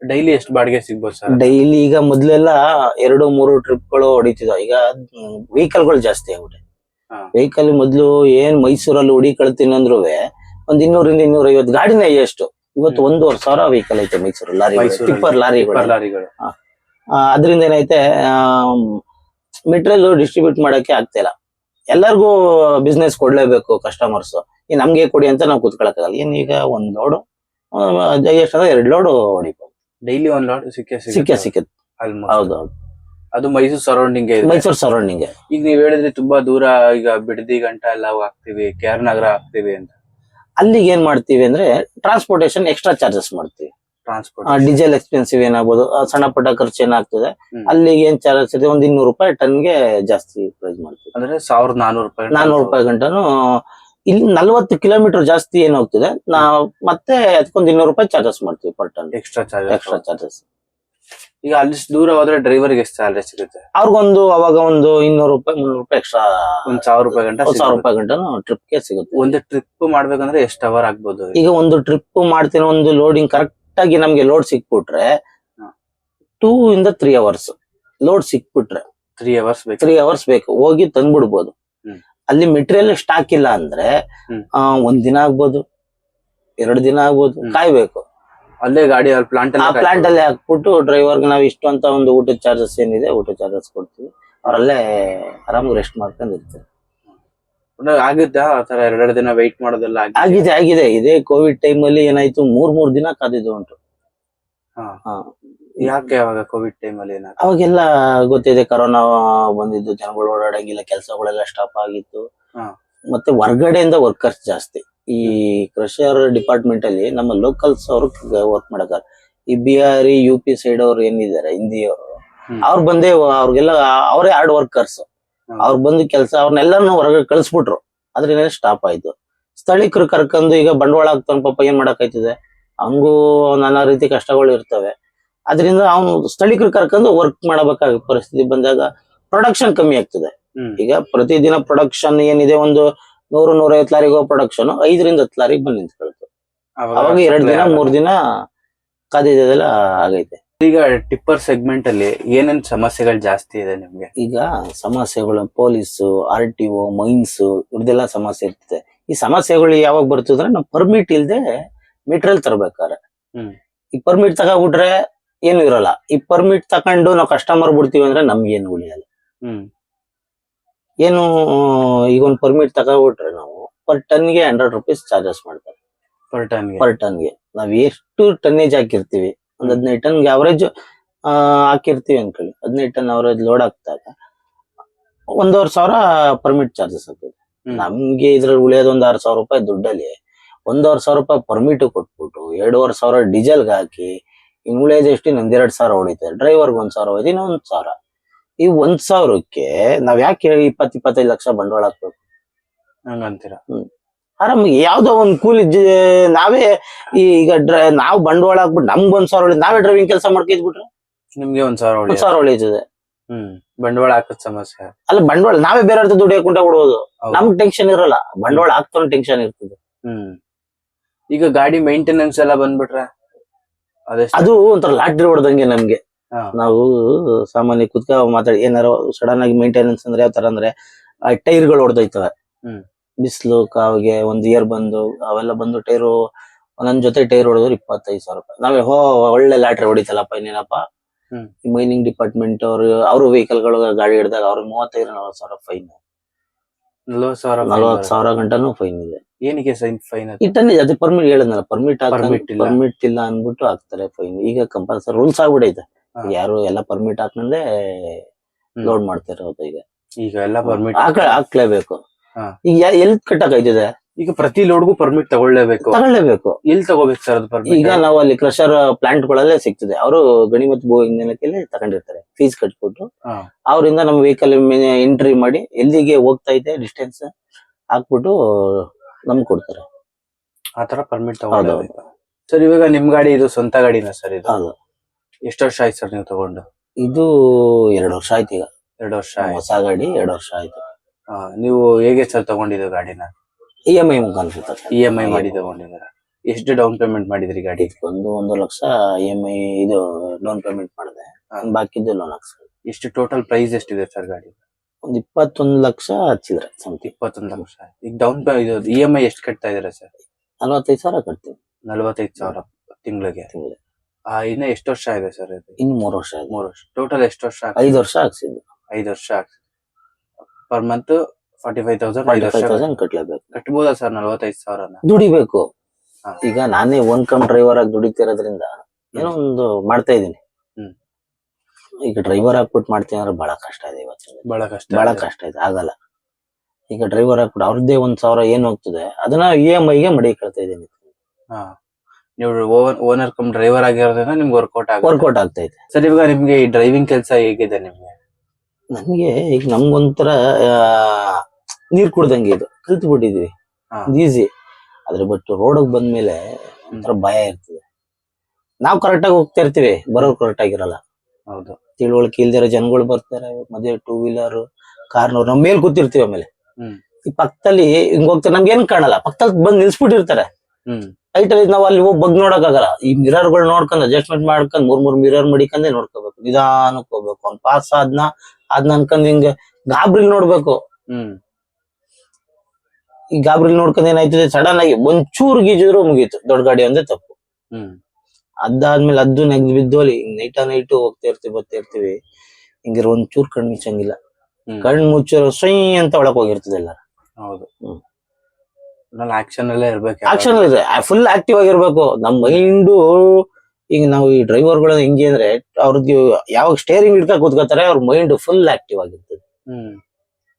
ಡೈಲಿ ಎಷ್ಟು ಬಾಡಿಗೆ ಸಿಗ್ಬೋದು ಸರ್? ಡೈಲಿ ಈಗ ಮೊದ್ಲೆಲ್ಲ 2-3 ಟ್ರಿಪ್ಗಳು ಹೊಡಿತಿದ್ವು. ಈಗ ವೆಹಿಕಲ್ ಗಳು ಜಾಸ್ತಿ ಆಗ್ಬಿಟ್ಟೆ. ವೆಹಿಕಲ್ ಮೊದ್ಲು ಏನ್ ಮೈಸೂರಲ್ಲಿ ಹುಡಿ ಕಳ್ತೀನಿ ಅಂದ್ರು ಒಂದ್ 200 ಇಂದ 250 ಗಾಡಿನೇ ಎಷ್ಟು. ಇವತ್ತು 1,500,000 ವೆಹಿಕಲ್ ಐತೆ ಮೈಸೂರು ಲಾರಿ, ಟಿಪ್ಪರ್ ಲಾರಿಗಳು. ಅದ್ರಿಂದ ಏನೈತೆ, ಮೆಟೀರಿಯಲ್ ಡಿಸ್ಟ್ರಿಬ್ಯೂಟ್ ಮಾಡಕ್ಕೆ ಆಗ್ತಿಲ್ಲ. ಎಲ್ಲರಿಗೂ ಬಿಸ್ನೆಸ್ ಕೊಡ್ಲೇಬೇಕು ಕಸ್ಟಮರ್ಸ್. ಈ ನಮ್ಗೆ ಕೊಡಿ ಅಂತ ನಾವು ಕೂತ್ಕೊಳಕ್ಕಾಗಲ್ಲ. ಏನ್ ಈಗ ಒಂದ್ ಲೋಡು ಎಷ್ಟಂದ್ರೆ 2 ಲೋಡ್ ಹೊಡಿಬೋದು. ಡೈಲಿ 1 ಲೋಡ್ ಸಿಕ್ಕತ್. ಹೌದೌದು. ಅದು ಮೈಸೂರು ಸರೌಂಡಿಂಗ್. ಮೈಸೂರು ಸರೌಂಡಿಂಗ್. ಈಗ ನೀವ್ ಹೇಳಿದ್ರೆ ತುಂಬಾ ದೂರ, ಈಗ ಬಿಡದಿ ಗಂಟ ಎಲ್ಲ ಹಾಕ್ತಿವಿ, KR ನಗರ ಹಾಕ್ತಿವಿ ಅಂತ, ಅಲ್ಲಿಗೆ ಏನ್ ಮಾಡ್ತೀವಿ ಅಂದ್ರೆ ಟ್ರಾನ್ಸ್ಪೋರ್ಟೇಶನ್ ಎಕ್ಸ್ಟ್ರಾ ಚಾರ್ಜಸ್ ಮಾಡ್ತೀವಿ. ಟ್ರಾನ್ಸ್ಪೋರ್ಟ್ ಡೀಸೆಲ್ ಎಕ್ಸ್ಪೆನ್ಸಿವ್ ಏನಾಗ್ಬೋದು, ಸಣ್ಣ ಪುಟ್ಟ ಖರ್ಚು ಏನಾಗ್ತದೆ, ಅಲ್ಲಿಗೆ ಏನ್ ಚಾರ್ಜಸ್ ಇದೆ, ಒಂದು 200 ರೂಪಾಯಿ ಟನ್ಗೆ ಜಾಸ್ತಿ ಪ್ರೈಸ್ ಮಾಡ್ತೀವಿ. ಅಂದ್ರೆ 1400 ರೂಪಾಯಿ 400 ರೂಪಾಯಿ ಗಂಟನು. ಇಲ್ಲಿ 40 ಕಿಲೋಮೀಟರ್ ಜಾಸ್ತಿ ಏನ್ ಹೋಗ್ತಿದೆ, ನಾವು ಮತ್ತೆ ಅದಕ್ಕೊಂದು 200 ರೂಪಾಯಿ ಚಾರ್ಜಸ್ ಮಾಡ್ತೀವಿ ಪರ್ ಟನ್. Extra charges. ಈಗ ಅಲ್ಲಿ ದೂರ ಹೋದ್ರೆ ಡ್ರೈವರ್ಗೆ ಎಷ್ಟು ಸ್ಯಾಲರಿ ಸಿಗುತ್ತೆ? ಅವ್ರಿಗೊಂದು ಅವಾಗ ಒಂದು 200 ರೂಪಾಯಿ 300 ರೂಪಾಯಿ ಎಕ್ಸ್ಟ್ರಾ, 1000 ರೂಪಾಯಿ ಗಂಟ 1000 ರೂಪಾಯಿ ಗಂಟನು ಟ್ರಿಪ್ಗೆ ಸಿಗುತ್ತೆ. ಒಂದು ಟ್ರಿಪ್ ಮಾಡ್ಬೇಕಂದ್ರೆ ಎಷ್ಟು ಅವರ್ ಆಗ್ಬೋದು? ಈಗ ಒಂದು ಟ್ರಿಪ್ ಮಾಡ್ತೀನಿ, ಒಂದು ಲೋಡಿಂಗ್ ಕರೆಕ್ಟ್ ಆಗಿ ನಮ್ಗೆ ಲೋಡ್ ಸಿಕ್ಬಿಟ್ರೆ 2 ಇಂದ 3 ಅವರ್ಸ್ ಲೋಡ್ ಸಿಕ್ಬಿಟ್ರೆ 3 ಅವರ್ಸ್ ಬೇಕು, ಹೋಗಿ ತಂದ್ಬಿಡ್ಬೋದು. ಅಲ್ಲಿ ಮೆಟೀರಿಯಲ್ ಸ್ಟಾಕ್ ಇಲ್ಲ ಅಂದ್ರೆ 1 ದಿನ ಆಗ್ಬೋದು, 2 ದಿನ ಆಗ್ಬೋದು, ಕಾಯ್ಬೇಕು. ಅಲ್ಲೇ ಗಾಡಿ ಪ್ಲಾಂಟ್ ಅಲ್ಲೇ ಹಾಕ್ಬಿಟ್ಟು ಡ್ರೈವರ್ಗೆ ನಾವು ಇಷ್ಟು ಅಂತ ಒಂದು ಊಟದ ಚಾರ್ಜಸ್ ಏನಿದೆ, ಊಟದ ಚಾರ್ಜಸ್ ಕೊಡ್ತೀವಿ. ಅವ್ರಲ್ಲೇ ಆರಾಮಾಗಿ ರೆಸ್ಟ್ ಮಾಡ್ಕೊಂಡು ಇರ್ತಾರೆ. ಆಗುತ್ತಾ ಆತರ 2 ದಿನ ವೆಯ್ಟ್ ಮಾಡೋದೆಲ್ಲ? ಆಗಿದೆ. ಇದೇ ಕೋವಿಡ್ ಟೈಮ್ ಅಲ್ಲಿ ಏನಾಯ್ತು, 3 ದಿನ ಕಾದಿದ್ದು ಉಂಟು. ಯಾಕೆ? ಅವಾಗ ಕೋವಿಡ್ ಟೈಮ್ ಅಲ್ಲಿ ಅವಾಗೆಲ್ಲ ಗೊತ್ತಿದೆ, ಕೊರೋನಾ ಬಂದಿದ್ದು, ಜನಗಳು ಓಡಾಡಂಗಿಲ್ಲ, ಕೆಲಸಗಳೆಲ್ಲ ಸ್ಟಾಪ್ ಆಗಿತ್ತು. ಮತ್ತೆ ಹೊರ್ಗಡೆಯಿಂದ ವರ್ಕರ್ಸ್ ಜಾಸ್ತಿ. ಈ ಕ್ರಷರ್ ಡಿಪಾರ್ಟ್ಮೆಂಟ್ ಅಲ್ಲಿ ನಮ್ಮ ಲೋಕಲ್ಸ್ ಅವರು ವರ್ಕ್ ಮಾಡಕ, ಈ ಬಿಹಾರಿ UP ಸೈಡ್ ಅವ್ರು ಏನಿದ್ದಾರೆ ಹಿಂದಿಯವರು, ಅವ್ರು ಬಂದೇ ಅವ್ರಿಗೆಲ್ಲ ಅವರೇ ಹಾರ್ಡ್ ವರ್ಕರ್ಸ್. ಅವ್ರು ಬಂದು ಕೆಲಸ ಅವ್ರನ್ನೆಲ್ಲಾನು ಹೊರಗಡೆ ಕಳಿಸ್ಬಿಟ್ರು. ಅದ್ರಿಂದ ಸ್ಟಾಪ್ ಆಯ್ತು. ಸ್ಥಳೀಕರು ಕರ್ಕೊಂಡು ಈಗ ಬಂಡವಾಳ ಆಗ್ತಾನೆ, ಪಾಪ ಏನ್ ಮಾಡಕ್ಕಾಯ್ತದೆ, ಹಂಗೂ ನಾನಾ ರೀತಿ ಕಷ್ಟಗಳು ಇರ್ತವೆ. ಅದರಿಂದ ಅವನು ಸ್ಥಳೀಕರು ಕರ್ಕೊಂಡು ವರ್ಕ್ ಮಾಡಬೇಕಾದ ಪರಿಸ್ಥಿತಿ ಬಂದಾಗ ಪ್ರೊಡಕ್ಷನ್ ಕಮ್ಮಿ ಆಗ್ತದೆ. ಈಗ ಪ್ರತಿದಿನ ಪ್ರೊಡಕ್ಷನ್ ಏನಿದೆ, ಒಂದು 100-150 ಲಾರಿಗೆ ಪ್ರೊಡಕ್ಷನ್ 5ರಿಂದ 10 ಲಾರಿಗೆ ಬಂದು ನಿಂತ್ಕೊಳ್ತು. ಅವಾಗ 2 ದಿನ 3 ದಿನ ಕಾದಿದ್ದೆಲ್ಲ ಆಗೈತೆ. ಈಗ ಟಿಪ್ಪರ್ ಸೆಗ್ಮೆಂಟ್ ಅಲ್ಲಿ ಏನೇನ್ ಸಮಸ್ಯೆಗಳು ಜಾಸ್ತಿ ಇದೆ ನಿಮ್ಗೆ? ಈಗ ಸಮಸ್ಯೆಗಳು ಪೊಲೀಸು, RTO, ಮೈನ್ಸ್ ಇವ್ರದೆಲ್ಲ ಸಮಸ್ಯೆ ಇರ್ತದೆ. ಈ ಸಮಸ್ಯೆಗಳು ಯಾವಾಗ ಬರ್ತದಂದ್ರೆ ನಾವು ಪರ್ಮಿಟ್ ಇಲ್ದೆ ಮೆಟೀರಿಯಲ್ ತರಬೇಕಾರೆ, ಈ ಪರ್ಮಿಟ್ ತಗೊಂಡ್ಬಿಟ್ರೆ ಏನು ಇರಲ್ಲ. ಈ ಪರ್ಮಿಟ್ ತಕೊಂಡು ನಾವು ಕಸ್ಟಮರ್ ಬಿಡ್ತೀವಿ ಅಂದ್ರೆ ನಮ್ಗೆ ಏನು ಉಳಿಯಲ್ಲ. ಹ್ಮ್ ಏನು ಈಗ ಒಂದು ಪರ್ಮಿಟ್ ತಗೊಂಡ್ಬಿಟ್ರೆ ನಾವು ಪರ್ ಟನ್ಗೆ 100 rupees ಚಾರ್ಜಸ್ ಮಾಡ್ತಾರೆ. ಪರ್ ಟನ್ಗೆ. ಪರ್ ಟನ್ಗೆ ನಾವ್ ಎಷ್ಟು ಟನ್ನೇಜ್ ಹಾಕಿರ್ತೀವಿ, ಒಂದ್ 15 ಟನ್ಗೆ ಅವರೇಜ್ ಹಾಕಿರ್ತೀವಿ ಅನ್ಕೊಳ್ಳಿ, 15 ಟನ್ ಅವರೇಜ್ ಲೋಡ್ ಹಾಕ್ದಾಗ 1,500 ಪರ್ಮಿಟ್ ಚಾರ್ಜಸ್ ಆಗ್ತದೆ. ನಮ್ಗೆ ಇದ್ರಲ್ಲಿ ಉಳಿಯೋದು ಒಂದು 6,000 ರೂಪಾಯಿ ದುಡ್ಡಲ್ಲಿ 1,500 ರೂಪಾಯಿ ಪರ್ಮಿಟ್ ಕೊಟ್ಬಿಟ್ಟು 2,500 ಡೀಸೆಲ್ಗೆ ಹಾಕಿ ಇನ್ ಉಳಿಯೋದು ಎಷ್ಟು? ನಮ್ದು 2,000 ಹೊಡಿತಾರೆ. ಡ್ರೈವರ್ಗೆ 1,000 ಹೋಯ್ತು, ಇನ್ನೂ 1,000. ಈ 1,000ಕ್ಕೆ ನಾವ್ ಯಾಕೆ 20-25 ಲಕ್ಷ ಬಂಡವಾಳ ಹಾಕ್ಬೇಕು? ಹಂಗಂತೀರಾ? ಆರಾಮಾಗಿ ಯಾವ್ದೋ ಒಂದು ಕೂಲಿ ನಾವೇ ಈಗ ನಾವು ಬಂಡವಾಳ ಹಾಕ್ಬಿಟ್ಟು ನಮ್ಗೆ 1,000 ನಾವೇ ಡ್ರೈವಿಂಗ್ ಕೆಲಸ ಮಾಡ್ಕಿದ್ಬಿಟ್ರೆ ನಿಮ್ಗೆ 1,000 1,000 ಉಳಿತದೆ. ಬಂಡವಾಳ ಹಾಕದ್ ಸಮಸ್ಯೆ ಅಲ್ಲ, ಬಂಡವಾಳ ನಾವೇ ಬೇರೆ ದುಡ್ಡು ಹಾಕೊಂಡ ಕೊಡ್ಬೋದು, ನಮ್ಗೆ ಟೆನ್ಷನ್ ಇರಲ್ಲ. ಬಂಡವಾಳ ಹಾಕ್ತಾನೆ ಟೆನ್ಷನ್ ಇರ್ತದೆ. ಈಗ ಗಾಡಿ ಮೇಂಟೆನೆನ್ಸ್ ಎಲ್ಲ ಬಂದ್ಬಿಟ್ರೆ ಅದು ಒಂಥರ ಲಾಟ್ರಿ ಹೊಡೆದಂಗೆ ನಮ್ಗೆ. ನಾವು ಸಾಮಾನ್ಯ ಕುತ್ಕ ಮಾತಾಡಿ ಏನಾರು ಸಡನ್ ಆಗಿ ಮೇಂಟೆನೆನ್ಸ್ ಅಂದ್ರೆ ಯಾವ ತರ ಅಂದ್ರೆ ಟೈರ್ಗಳು ಹೊಡೆದೋಯ್ತವೆ, ಬಿಸಿಲು ಕಾವಿಗೆ ಒಂದು ಇಯರ್ ಬಂದು ಅವೆಲ್ಲ ಬಂದು ಟೈರು ಒಂದೊಂದ್ ಜೊತೆ ಟೈರ್ ಹೊಡೆದ್ರು 25,000 ರೂಪಾಯಿ. ನಾವೇ ಒಳ್ಳೆ ಲಾಟ್ರಿ ಹೊಡಿತಲ್ಲಪ್ಪ ಇನ್ನೇನಪ್ಪ. ಮೈನಿಂಗ್ ಡಿಪಾರ್ಟ್ಮೆಂಟ್ ಅವರು ವೆಹಿಕಲ್ ಗಳು ಗಾಡಿ ಹಿಡಿದಾಗ ಅವ್ರಿಗೆ 35,000-40,000 ಫೈನ್. 40,000 ಗಂಟನೂ ಫೈನ್ ಇದೆ. ಏನಕ್ಕೆ ಫೈನ್? ಈ ಟನ್ನೇಜ್ ಅದು ಪರ್ಮಿಟ್ ಹೇಳಿದ್ನಲ್ಲ, ಪರ್ಮಿಟ್ ಇಲ್ಲ ಅನ್ಬಿಟ್ಟು ಹಾಕ್ತಾರೆ ಫೈನ್. ಈಗ ಕಂಪಲ್ಸರಿ ರೂಲ್ಸ್ ಆಗ್ಬಿಡೈತೆ, ಯಾರು ಎಲ್ಲ ಪರ್ಮಿಟ್ ಹಾಕೊಂಡೇ ಲೋಡ್ ಮಾಡ್ತಿರೋದು. ಈಗ ಎಲ್ಲ ಪರ್ಮಿಟ್ ಹಾಕ್ಲೇಬೇಕು. ಈಗ ಎಲ್ಲಿ ಕಟ್ಟಕ್ ಆಯ್ತಿದೆ? ಈಗ ಪ್ರತಿ ಲೋಡ್ಗೂ ಪರ್ಮಿಟ್ ತಗೊಳ್ಳೇಬೇಕು. ಎಲ್ಲಿ ತಗೋಬೇಕು ಸರ್ ಅದು ಪರ್ಮಿಟ್? ಈಗ ನಾವು ಅಲ್ಲಿ ಕ್ರಷರ್ ಪ್ಲಾಂಟ್ ಗಳಲ್ಲೇ ಸಿಗ್ತದೆ. ಅವರು ಗಣಿ ಮತ್ತು ಭೂ ಇಲಾಖೆಯಲ್ಲಿ ತಗೊಂಡಿರ್ತಾರೆ, ಫೀಸ್ ಕಟ್ಬಿಟ್ಟು ಅವರಿಂದ ನಮ್ಮ ವೆಹಿಕಲ್ ಎಂಟ್ರಿ ಮಾಡಿ ಎಲ್ಲಿಗೆ ಹೋಗ್ತಾ ಇದೆ ಡಿಸ್ಟೆನ್ಸ್ ಹಾಕ್ಬಿಟ್ಟು ನಮ್ಗೆ ಕೊಡ್ತಾರೆ. ಆತರ ಪರ್ಮಿಟ್ ತಗೊಳ್ಳೇಬೇಕು ಸರ್. ಇವಾಗ ನಿಮ್ ಗಾಡಿ ಇದು ಸ್ವಂತ ಗಾಡಿನ ಸರ್? ಇದು ಎಷ್ಟು ವರ್ಷ ಆಯ್ತು ಸರ್ ನೀವು ತಗೊಂಡು? ಇದು 2 ವರ್ಷ ಆಯ್ತು. ಈಗ 2 ವರ್ಷ ಹೊಸ ಗಾಡಿ 2 ವರ್ಷ ಆಯ್ತು. ನೀವು ಹೇಗೆ ಸರ್ ತಗೊಂಡಿದ್ದು ಗಾಡಿನ? EMI ಮುಖಾಂತರ. EMI ಮಾಡಿ ತಗೊಂಡಿದ್ದೀರಾ? ಎಷ್ಟು ಡೌನ್ ಪೇಮೆಂಟ್ ಮಾಡಿದ್ರಿ ಗಾಡಿ? 1 ಲಕ್ಷ EMI ಇದು ಡೌನ್ ಪೇಮೆಂಟ್ ಮಾಡಿದೆ, ಬಾಕಿದ್ದು ಲೋನ್ ಹಾಕ್ಸ್ಕೊಂಡು. ಎಷ್ಟು ಟೋಟಲ್ ಪ್ರೈಸ್ ಎಷ್ಟಿದೆ ಸರ್ ಗಾಡಿ? ಒಂದು 21 ಲಕ್ಷ ಹಚ್ಚಿದ್ರೆ ಸಮಥಿಂಗ್. 21 ಲಕ್ಷ. ಈಗ ಡೌನ್ EMI ಎಷ್ಟು ಕಟ್ತಾ ಇದೀರಾ ಸರ್? 45,000 ಕಟ್ತೀವಿ. 45,000 ತಿಂಗಳಿಗೆ? ಇನ್ನ ಎಷ್ಟು ವರ್ಷ ಇದೆ ಸರ್ ಇದು? ಇನ್ನು 3 ವರ್ಷ. 3 ವರ್ಷ. ಟೋಟಲ್ ಎಷ್ಟು ವರ್ಷ? 5 ವರ್ಷ ಹಾಕ್ಸಿದ್ದು. 5 ವರ್ಷ ಪರ್ ಮಂತ್ 45,000 ಕಟ್ಲೇಬೇಕು. ಕಟ್ಬೋದಾ ಸರ್ 45,000? ದುಡಿಬೇಕು. ಈಗ ನಾನೇ ಓನ್ ಕಮ್ ಡ್ರೈವರ್ ಆಗಿ ದುಡಿತಿರೋದ್ರಿಂದ ಏನೋ ಒಂದು ಮಾಡ್ತಾ ಇದ್ದೀನಿ. ಈಗ ಡ್ರೈವರ್ ಹಾಕ್ಬಿಟ್ಟು ಮಾಡ್ತೀನಿ ಅಂದ್ರೆ ಬಹಳ ಕಷ್ಟ ಇದೆ ಇವತ್ತು. ಬಹಳ ಕಷ್ಟ ಇದೆ, ಆಗಲ್ಲ. ಈಗ ಡ್ರೈವರ್ ಹಾಕ್ಬಿಟ್ಟು ಅವ್ರದ್ದೇ 1,000 ಏನ್ ಹೋಗ್ತದೆ ಅದನ್ನ EMI ಗೆ ಮಡಿ ಕೇಳ್ತಾ ಇದ್ದೀನಿ. ನೀವು ಓನರ್ ಕಮ್ ಡ್ರೈವರ್ ಆಗಿರೋದ್ರಿಂದ ನಿಮ್ಗೆ ವರ್ಕೌಟ್ ಆಗ್ತಾ ಇದೆ ಸರ್. ಇವಾಗ ನಿಮ್ಗೆ ಈ ಡ್ರೈವಿಂಗ್ ಕೆಲಸ ಹೇಗಿದೆ ನಿಮ್ಗೆ? ನನ್ಗೆ ಈಗ ನಮ್ಗೊಂಥರ ನೀರ್ ಕುಡ್ದಂಗೆ ಇದು, ಕಲ್ತು ಬಿಟ್ಟಿದ್ವಿ. ಈಸಿ ಆದ್ರೆ ಬಟ್ ರೋಡ್ ಬಂದ್ಮೇಲೆ ಒಂಥರ ಭಯ ಇರ್ತದೆ. ನಾವ್ ಕರೆಕ್ಟ್ ಆಗಿ ಹೋಗ್ತಾ ಇರ್ತೀವಿ, ಬರೋರು ಕರೆಕ್ಟ್ ಆಗಿರಲ್ಲ. ಹೌದು. ತಿಳುವಳಿಕೆ ಇಲ್ದಿರೋ ಜನಗಳು ಬರ್ತಾರೆ, ಮಧ್ಯೆ 2 ವೀಲರ್ ಕಾರ್ನವ್ರು ನಮ್ ಮೇಲ್ ಕೂತಿರ್ತೀವಿ. ಆಮೇಲೆ ಈ ಪಕ್ಕದಲ್ಲಿ ಹಿಂಗ್ ಹೋಗ್ತಾರೆ, ನಮ್ಗೆ ಏನ್ ಕಾಣಲ್ಲ, ಪಕ್ಕದಲ್ಲಿ ಬಂದ್ ನಿಲ್ಸ್ಬಿಟ್ಟಿರ್ತಾರೆ. ಹೈಟ್ ಅಲ್ಲಿ ನಾವ್ ಅಲ್ಲಿ ಹೋಗಿ ಬಗ್ ನೋಡಕ್ ಆಗಲ್ಲ. ಈ ಮಿರರ್ ಗಳು ನೋಡ್ಕೊಂಡ್ ಅಡ್ಜಸ್ಟ್ಮೆಂಟ್ ಮಾಡ್ಕೊಂಡ್ 3 ಮಿರರ್ ಮಡಿಕಂದೇ ನೋಡ್ಕೋಬೇಕು, ನಿಧಾನಕ್ಕೆ ಹೋಗ್ಬೇಕು. ಅವ್ನ್ ಪಾಸ್ ಅದ್ನ ಅನ್ಕೊಂಡ್ ಹಿಂಗ ಗಾಬ್ರಿಲ್ ನೋಡ್ಬೇಕು. ಈ ಗಾಬ್ರಿಲ್ ನೋಡ್ಕೊಂಡ್ ಏನಾಯ್ತದೆ, ಸಡನ್ ಆಗಿ ಒಂಚೂರು ಗೀಜಿದ್ರು ಮುಗೀತು, ದೊಡ್ಡ ಗಾಡಿ ಒಂದೇ ತಪ್ಪು. ಅದಾದ್ಮೇಲೆ ಅದು ನೆಗ್ದು ಬಿದ್ದು ಅಲ್ಲಿ ನೈಟ್ ಹೋಗ್ತಾ ಇರ್ತೀವಿ, ಬರ್ತಾ ಇರ್ತೀವಿ. ಹಿಂಗಿರ ಒಂಚೂರು ಕಣ್ಣು ಮುಚ್ಚಂಗಿಲ್ಲ. ಕಣ್ಣು ಮುಚ್ಚೋ ಸೈ ಅಂತ ಒಳಕ್ ಹೋಗಿರ್ತದೆ ಎಲ್ಲ. ಹೌದು. ಆಕ್ಷನ್ ಅಲ್ಲೇ ಇರ್ಬೇಕು. ಆಕ್ಷನ್ ಇದೆ, ಫುಲ್ ಆಕ್ಟಿವ್ ಆಗಿರ್ಬೇಕು. ನಮ್ ಮೈಂಡು ಈಗ ನಾವು ಈ ಡ್ರೈವರ್ಗಳು ಹೆಂಗೆ ಅಂದ್ರೆ ಅವ್ರದ್ದು ಯಾವಾಗ ಸ್ಟೇರಿಂಗ್ ಹಿಡ್ಕ ಕೂತ್ಕೋತಾರೆ, ಅವ್ರ ಮೈಂಡ್ ಫುಲ್ ಆಕ್ಟಿವ್ ಆಗಿರ್ತದೆ.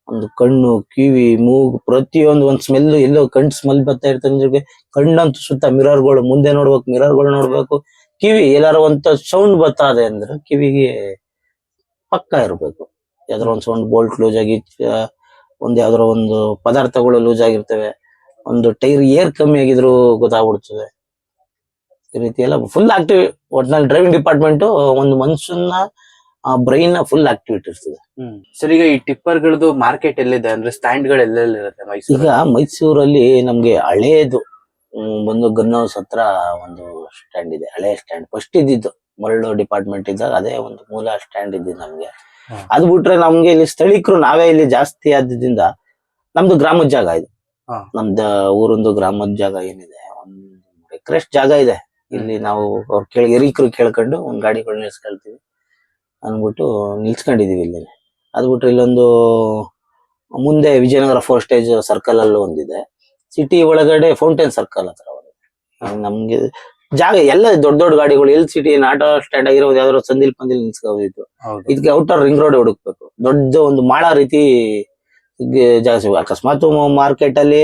ಒಂದು ಕಣ್ಣು, ಕಿವಿ, ಮೂಗು ಪ್ರತಿಯೊಂದು ಒಂದ್ ಸ್ಮೆಲ್, ಎಲ್ಲೋ ಕಣ್ಣು ಸ್ಮೆಲ್ ಬರ್ತಾ ಇರ್ತದೆ. ಕಣ್ಣಂತೂ ಸುತ್ತ ಮಿರರ್ಗಳು ಮುಂದೆ ನೋಡ್ಬೇಕು, ಮಿರರ್ಗಳು ನೋಡ್ಬೇಕು. ಕಿವಿ ಎಲ್ಲಾರು ಒಂದ್ ಸೌಂಡ್ ಬರ್ತಾ ಇದೆ ಅಂದ್ರೆ ಕಿವಿಗೆ ಪಕ್ಕ ಇರ್ಬೇಕು. ಯಾವ್ದಾರ ಒಂದ್ ಸೌಂಡ್ ಬೋಲ್ಟ್ ಲೂಸ್ ಆಗಿ, ಒಂದ್ ಯಾವ್ದಾರ ಒಂದು ಪದಾರ್ಥಗಳು ಲೂಸ್ ಆಗಿರ್ತವೆ, ಒಂದು ಟೈರ್ ಏರ್ ಕಮ್ಮಿ ಆಗಿದ್ರು ಗೊತ್ತಾಗ್ಬಿಡ್ತದೆ. ಈ ರೀತಿ ಎಲ್ಲ ಫುಲ್ ಆಕ್ಟಿವ್. ಒಟ್ನಲ್ಲಿ ಡ್ರೈವಿಂಗ್ ಡಿಪಾರ್ಟ್ಮೆಂಟ್ ಒಂದು ಮನುಷ್ಯನ ಬ್ರೈನ್ ಫುಲ್ ಆಕ್ಟಿವಿಟಿ ಇರ್ತದೆ. ಸರ್, ಈಗ ಈ ಟಿಪ್ಪರ್ಗಳದ್ದು ಮಾರ್ಕೆಟ್ ಎಲ್ಲಿದೆ ಅಂದ್ರೆ ಸ್ಟ್ಯಾಂಡ್ ಗಳು ಎಲ್ಲೆಲ್ಲಿ ಇರುತ್ತೆ? ಈಗ ಮೈಸೂರಲ್ಲಿ ನಮ್ಗೆ ಹಳೇದು ಒಂದು ಗನ್ ಹೌಸ್ ಹತ್ರ ಒಂದು ಸ್ಟ್ಯಾಂಡ್ ಇದೆ, ಹಳೆ ಸ್ಟ್ಯಾಂಡ್. ಫಸ್ಟ್ ಇದ್ದಿದ್ದು ಮರಳು ಡಿಪಾರ್ಟ್ಮೆಂಟ್ ಇದ್ದಾಗ ಅದೇ ಒಂದು ಮೂಲ ಸ್ಟ್ಯಾಂಡ್ ಇದ್ದಿದ್ದು ನಮ್ಗೆ. ಅದ್ ಬಿಟ್ರೆ ನಮ್ಗೆ ಇಲ್ಲಿ ಸ್ಥಳೀಕರು ನಾವೇ ಇಲ್ಲಿ ಜಾಸ್ತಿ ಆದ್ರಿಂದ ನಮ್ದು ಗ್ರಾಮದ ಜಾಗ ಇದೆ. ನಮ್ದು ಊರೊಂದು ಗ್ರಾಮದ ಜಾಗ ಏನಿದೆ, 1 ಎಕರೆ ಜಾಗ ಇದೆ ಇಲ್ಲಿ ನಾವು ಅವ್ರ ಹಿರೀಕರು ಕೇಳ್ಕೊಂಡು ಒಂದ್ ಗಾಡಿಗಳು ನಿಲ್ಸ್ಕೊಳ್ತೀವಿ ಅಂದ್ಬಿಟ್ಟು ನಿಲ್ಸ್ಕೊಂಡಿದೀವಿ ಇಲ್ಲಿ. ಅದ್ ಬಿಟ್ರೆ ಇಲ್ಲೊಂದು ಮುಂದೆ ವಿಜಯನಗರ 4 ಸ್ಟೇಜ್ ಸರ್ಕಲ್ ಅಲ್ಲೂ ಒಂದಿದೆ. ಸಿಟಿ ಒಳಗಡೆ ಫೌಂಟೇನ್ ಸರ್ಕಲ್ ಹತ್ರ ನಮ್ಗೆ ಜಾಗ ಎಲ್ಲ ದೊಡ್ಡ ದೊಡ್ಡ ಗಾಡಿಗಳು ಎಲ್ ಸಿಟಿ ಆಟೋ ಸ್ಟ್ಯಾಂಡ್ ಆಗಿರೋದು ಯಾವ್ದಾದ್ರು ಸಂದಿಲ್ ಪಂದಿಲ್ ನಿಲ್ಸ್ಕೋದಿತ್ತು. ಇದಕ್ಕೆ ಔಟರ್ ರಿಂಗ್ ರೋಡ್ ಹುಡುಕ್ಬೇಕು, ದೊಡ್ಡ ಒಂದು ಮಾಳ ರೀತಿ ಜಾಗ ಸಿಗ. ಅಕಸ್ಮಾತ್ ಮಾರ್ಕೆಟ್ ಅಲ್ಲಿ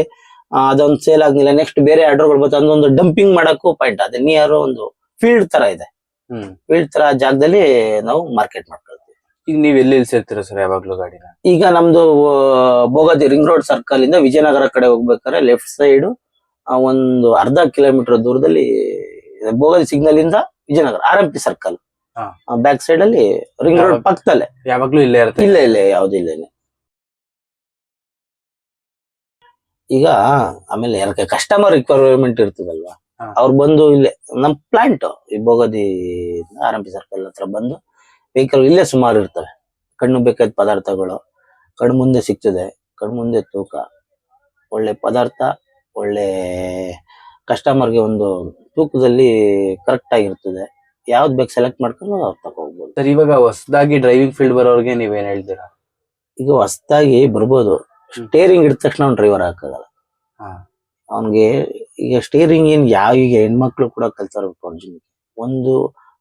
ಅದೊಂದು ಸೇಲ್ ಆಗ್ಲಿಲ್ಲ, ನೆಕ್ಸ್ಟ್ ಬೇರೆ ಆರ್ಡರ್ಗಳು ಬರ್ತದೆ, ಅದೊಂದು ಡಂಪಿಂಗ್ ಮಾಡಕ್ಕೂ ಪಾಯಿಂಟ್. ಅದೇ ನಿಯರ್ ಒಂದು ಫೀಲ್ಡ್ ತರ ಇದೆ, ಫೀಲ್ಡ್ ತರ ಜಾಗದಲ್ಲಿ ನಾವು ಮಾರ್ಕೆಟ್ ಮಾಡ್ಕೊಳ್ತೀವಿ. ಈಗ ನೀವ್ ಎಲ್ಲಿ ಸೇರ್ತೀರಾ ಸರ್ ಯಾವಾಗ್ಲೂ ಗಾಡಿನ? ಈಗ ನಮ್ದು ಬೋಗದಿ ರಿಂಗ್ ರೋಡ್ ಸರ್ಕಲ್ ಇಂದ ವಿಜಯನಗರ ಕಡೆ ಹೋಗ್ಬೇಕಾದ್ರೆ ಲೆಫ್ಟ್ ಸೈಡ್ ಒಂದು ಅರ್ಧ ಕಿಲೋಮೀಟರ್ ದೂರದಲ್ಲಿ ಬೋಗದಿ ಸಿಗ್ನಲ್ ಇಂದ Vijayanagara RMP circle back side ಅಲ್ಲಿ ರಿಂಗ್ ರೋಡ್ ಪಕ್ಕದಲ್ಲೇ ಯಾವಾಗ್ಲೂ ಇಲ್ಲೇ ಇರುತ್ತೆ? ಇಲ್ಲ ಯಾವ್ದಿಲ್ಲ. ಈಗ ಆಮೇಲೆ ಕಸ್ಟಮರ್ ರಿಕ್ವೈರ್ಮೆಂಟ್ ಇರ್ತದಲ್ವಾ, ಅವ್ರು ಬಂದು ಇಲ್ಲೇ ನಮ್ ಪ್ಲಾಂಟ್ ಈ ಬೋಗದಿ RMP ಸರ್ಕಲ್ ಹತ್ರ ಬಂದು ವೆಹಿಕಲ್ ಇಲ್ಲೇ ಸುಮಾರು ಇರ್ತವೆ. ಕಣ್ಣು ಬೇಕಾದ ಪದಾರ್ಥಗಳು ಕಣ್ಣು ಮುಂದೆ ಸಿಗ್ತದೆ, ಕಣ್ಣು ಮುಂದೆ ತೂಕ, ಒಳ್ಳೆ ಪದಾರ್ಥ, ಒಳ್ಳೆ ಕಸ್ಟಮರ್ಗೆ ಒಂದು ತೂಕದಲ್ಲಿ ಕರೆಕ್ಟ್ ಆಗಿರ್ತದೆ. ಯಾವ್ದು ಬೇಕು ಸೆಲೆಕ್ಟ್ ಮಾಡ್ಕೊಂಡು ಅವ್ರು ತಗೋಬಹುದು. ಸರ್ ಇವಾಗ ಹೊಸದಾಗಿ ಡ್ರೈವಿಂಗ್ ಫೀಲ್ಡ್ ಬರೋರ್ಗೆ ನೀವೇನ್ ಹೇಳ್ತೀರಾ? ಈಗ ಹೊಸದಾಗಿ ಬರ್ಬೋದು, ಸ್ಟೇರಿಂಗ್ ಹಿಡಿದ ತಕ್ಷಣ ಅವ್ನು ಡ್ರೈವರ್ ಹಾಕಾಗಲ್ಲ. ಅವನ್ಗೆ ಈಗ ಸ್ಟೇರಿಂಗ್ ಏನ್ ಈಗ ಹೆಣ್ಮಕ್ಳು ಕೂಡ ಕಲ್ತಿರ್ಬೇಕು. ಅರ್ಜುನ್ ಒಂದು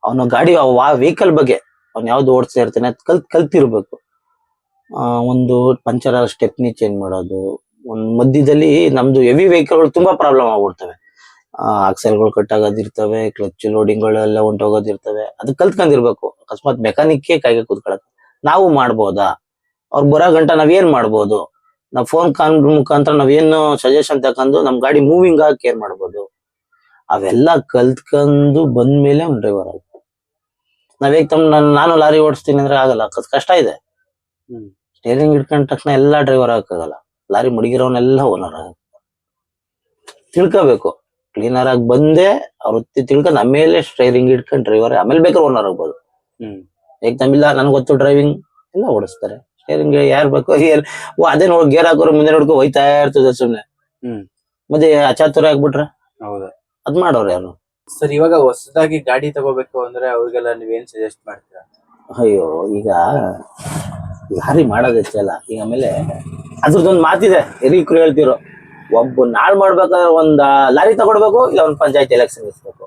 ಅವನ ಗಾಡಿ ವೆಹಿಕಲ್ ಬಗ್ಗೆ ಅವ್ನು ಯಾವ್ದು ಓಡಿಸ್ತಾ ಇರ್ತಾನೆ ಅದ್ ಕಲ್ತಿರ್ಬೇಕು. ಒಂದು ಪಂಚರ್ ಸ್ಟೆಪ್ನಿ ಚೇಂಜ್ ಮಾಡೋದು, ಒಂದ್ ಮಧ್ಯದಲ್ಲಿ ನಮ್ದು ಹೆವಿ ವೆಹಿಕಲ್ಗಳು ತುಂಬಾ ಪ್ರಾಬ್ಲಮ್ ಆಗ್ಬಿಡ್ತವೆ. ಆಕ್ಸೆಲ್ಗಳು ಕಟ್ ಆಗೋದಿರ್ತವೆ, ಕ್ಲಚ್ ಲೋಡಿಂಗ್ಗಳೆಲ್ಲ ಹೊಂಟೋಗೋದಿರ್ತವೆ. ಅದು ಕಲ್ತ್ಕೊಂಡಿರ್ಬೇಕು. ಅಕಸ್ಮಾತ್ ಮೆಕ್ಯಾನಿಕ್ ಕೈಗೆ ಕೂತ್ಕೊಳಕ್ ನಾವು ಮಾಡ್ಬೋದಾ? ಅವ್ರು ಬರೋ ಗಂಟ ನಾವೇನ್ ಮಾಡ್ಬೋದು? ನಾವ್ ಫೋನ್ ಮುಖಾಂತರ ನಾವೇನು ಸಜೆಷನ್ ತಕೊಂಡು ನಮ್ ಗಾಡಿ ಮೂವಿಂಗ್ ಆಗಿ ಕೇರ್ ಮಾಡ್ಬೋದು. ಅವೆಲ್ಲ ಕಲ್ತ್ಕೊಂಡು ಬಂದ್ಮೇಲೆ ಅವ್ನ್ ಡ್ರೈವರ್ ಆಗ್ಬೋದು. ನಾವೇಗ್ ನಾನು ಲಾರಿ ಓಡಿಸ್ತೀನಿ ಅಂದ್ರೆ ಆಗಲ್ಲ, ಕಷ್ಟ ಇದೆ. ಸ್ಟೇರಿಂಗ್ ಹಿಡ್ಕೊಂಡ ತಕ್ಷಣ ಎಲ್ಲಾ ಡ್ರೈವರ್ ಆಗಕ್ಕಾಗಲ್ಲ. ಲಾರಿ ಮಡಗಿರೋನೆಲ್ಲ ಓನರ್ ಆಗ ತಿಳ್ಕೋಬೇಕು. ಕ್ಲೀನರ್ ಆಗಿ ಬಂದೆ ಅವ್ರ ವೃತ್ತಿ ತಿಳ್ಕೊಂಡು ಆಮೇಲೆ ಸ್ಟೇರಿಂಗ್ ಹಿಡ್ಕೊಂಡು ಡ್ರೈವರ್, ಆಮೇಲೆ ಬೇಕಾದ್ರೆ ಓನರ್ ಆಗ್ಬೋದು. ಏಕ್ದಮಿಲ್ಲ ನನ್ಗೆ ಗೊತ್ತು ಡ್ರೈವಿಂಗ್ ಎಲ್ಲ ಓಡಿಸ್ತಾರೆ. ಸ್ಟೇರಿಂಗ್ ಯಾರು ಬೇಕು ಅದೇ ನೋಡಿ ಗೇರ್ ಹಾಕೋರು ಮುಂದೆ ನೋಡ್ಕೊ ಹೋಯ್ತಾ ಇರ್ತದೆ ಸುಮ್ನೆ. ಮತ್ತೆ ಅಚಾತುರ ಆಗ್ಬಿಟ್ರೆ ಅದ್ ಮಾಡೋರು ಯಾರು? ಸರ್ ಇವಾಗ ಹೊಸದಾಗಿ ಗಾಡಿ ತಗೋಬೇಕು ಅಂದ್ರೆ ಅವ್ರಿಗೆಲ್ಲ ನೀವೇನ್ ಸಜೆಸ್ಟ್ ಮಾಡ್ತೀರಾ? ಅಯ್ಯೋ ಈಗ ಲಾರಿ ಮಾಡೋದಲ್ಲ. ಈಗ ಆಮೇಲೆ ಅದ್ರದ್ದೊಂದು ಮಾತಿದೆ, ಹಿರೀಕರು ಹೇಳ್ತಿರೋ, ಒಬ್ಬ ನಾಳ್ ಮಾಡ್ಬೇಕಾದ್ರೆ ಒಂದ್ ಲಾರಿ ತಗೊಡ್ಬೇಕು, ಇಲ್ಲ ಒಂದ್ ಪಂಚಾಯತ್ ಎಲೆಕ್ಷನ್ ಇಸ್ಬೇಕು.